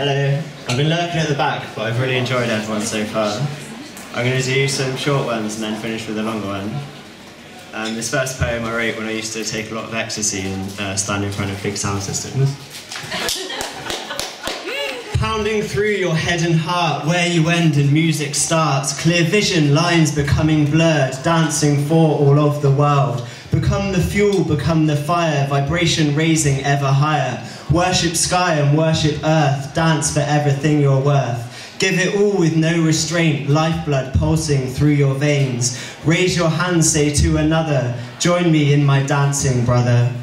Hello. I've been lurking at the back, but I've really enjoyed everyone so far. I'm going to do some short ones and then finish with a longer one. This first poem I wrote when I used to take a lot of ecstasy and stand in front of big sound systems. Pounding through your head and heart, where you end and music starts. Clear vision, lines becoming blurred, dancing for all of the world. Become the fuel, become the fire, vibration raising ever higher. Worship sky and worship earth, dance for everything you're worth. Give it all with no restraint, lifeblood pulsing through your veins. Raise your hand, say to another, join me in my dancing, brother.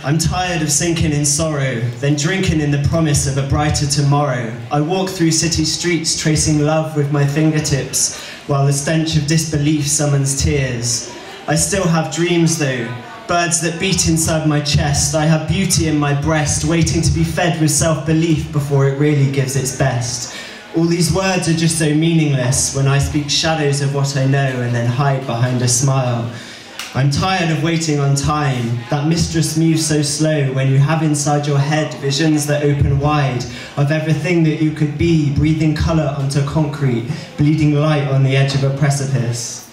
I'm tired of sinking in sorrow, then drinking in the promise of a brighter tomorrow. I walk through city streets, tracing love with my fingertips, while the stench of disbelief summons tears. I still have dreams though, birds that beat inside my chest. I have beauty in my breast, waiting to be fed with self-belief before it really gives its best. All these words are just so meaningless when I speak shadows of what I know and then hide behind a smile. I'm tired of waiting on time, that mistress moves so slow when you have inside your head visions that open wide of everything that you could be, breathing colour onto concrete, bleeding light on the edge of a precipice.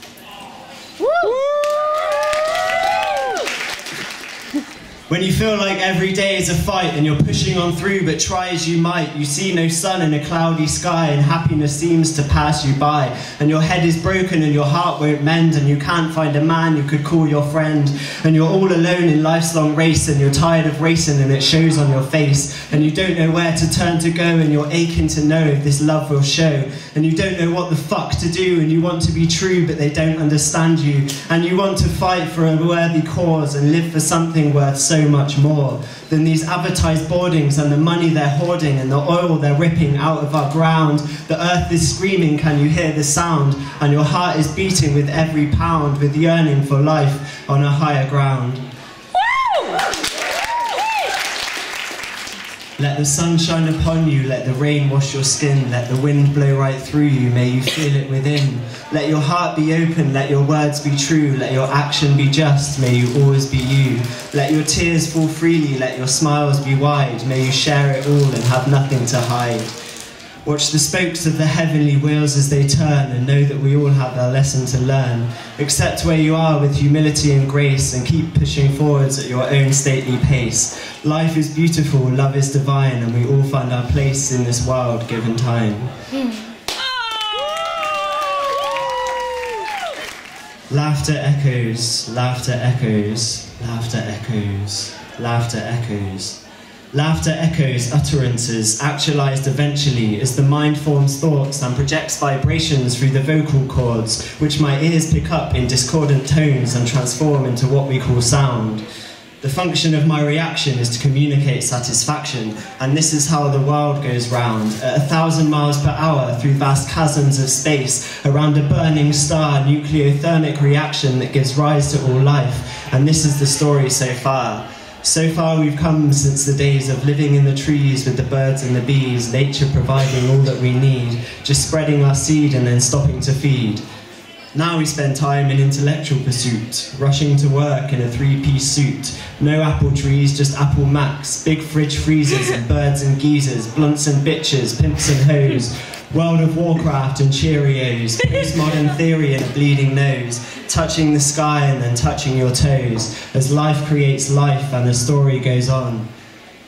When you feel like every day is a fight and you're pushing on through, but try as you might, you see no sun in a cloudy sky and happiness seems to pass you by. And your head is broken and your heart won't mend and you can't find a man you could call your friend. And you're all alone in life's long race and you're tired of racing and it shows on your face. And you don't know where to turn to go and you're aching to know if this love will show. And you don't know what the fuck to do and you want to be true but they don't understand you. And you want to fight for a worthy cause and live for something worth so much more than these advertised boardings and the money they're hoarding and the oil they're ripping out of our ground. The earth is screaming, can you hear the sound? And your heart is beating with every pound, with yearning for life on a higher ground. Let the sun shine upon you, let the rain wash your skin, let the wind blow right through you, may you feel it within. Let your heart be open, let your words be true, let your action be just, may you always be you. Let your tears fall freely, let your smiles be wide, may you share it all and have nothing to hide. Watch the spokes of the heavenly wheels as they turn and know that we all have our lesson to learn. Accept where you are with humility and grace and keep pushing forwards at your own stately pace. Life is beautiful, love is divine, and we all find our place in this world given time. Laughter echoes, laughter echoes, laughter echoes, laughter echoes. Laughter echoes utterances, actualized eventually as the mind forms thoughts and projects vibrations through the vocal cords, which my ears pick up in discordant tones and transform into what we call sound. The function of my reaction is to communicate satisfaction, and this is how the world goes round, at 1,000 miles per hour through vast chasms of space, around a burning star, nucleothermic reaction that gives rise to all life, and this is the story so far. So far we've come since the days of living in the trees with the birds and the bees, nature providing all that we need, just spreading our seed and then stopping to feed. Now we spend time in intellectual pursuit, rushing to work in a three-piece suit. No apple trees, just apple macs, big fridge freezers and birds and geezers, blunts and bitches, pimps and hoes, World of Warcraft and Cheerios, postmodern theory and a bleeding nose, touching the sky and then touching your toes, as life creates life and the story goes on.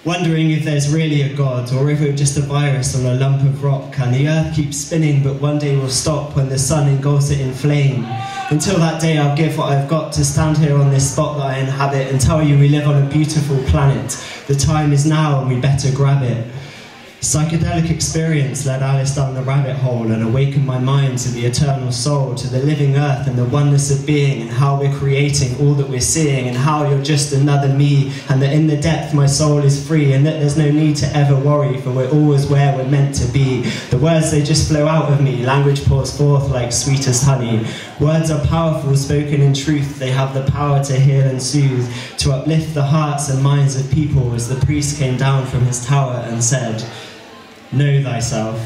Wondering if there's really a God, or if we're just a virus on a lump of rock, and the earth keeps spinning but one day will stop when the sun engulfs it in flame. Until that day I'll give what I've got to stand here on this spot that I inhabit and tell you we live on a beautiful planet. The time is now and we better grab it. Psychedelic experience led Alice down the rabbit hole and awakened my mind to the eternal soul, to the living earth and the oneness of being, and how we're creating all that we're seeing, and how you're just another me, and that in the depth my soul is free, and that there's no need to ever worry, for we're always where we're meant to be. The words, they just flow out of me, language pours forth like sweetest honey. Words are powerful, spoken in truth, they have the power to heal and soothe, to uplift the hearts and minds of people, as the priest came down from his tower and said, "Know thyself."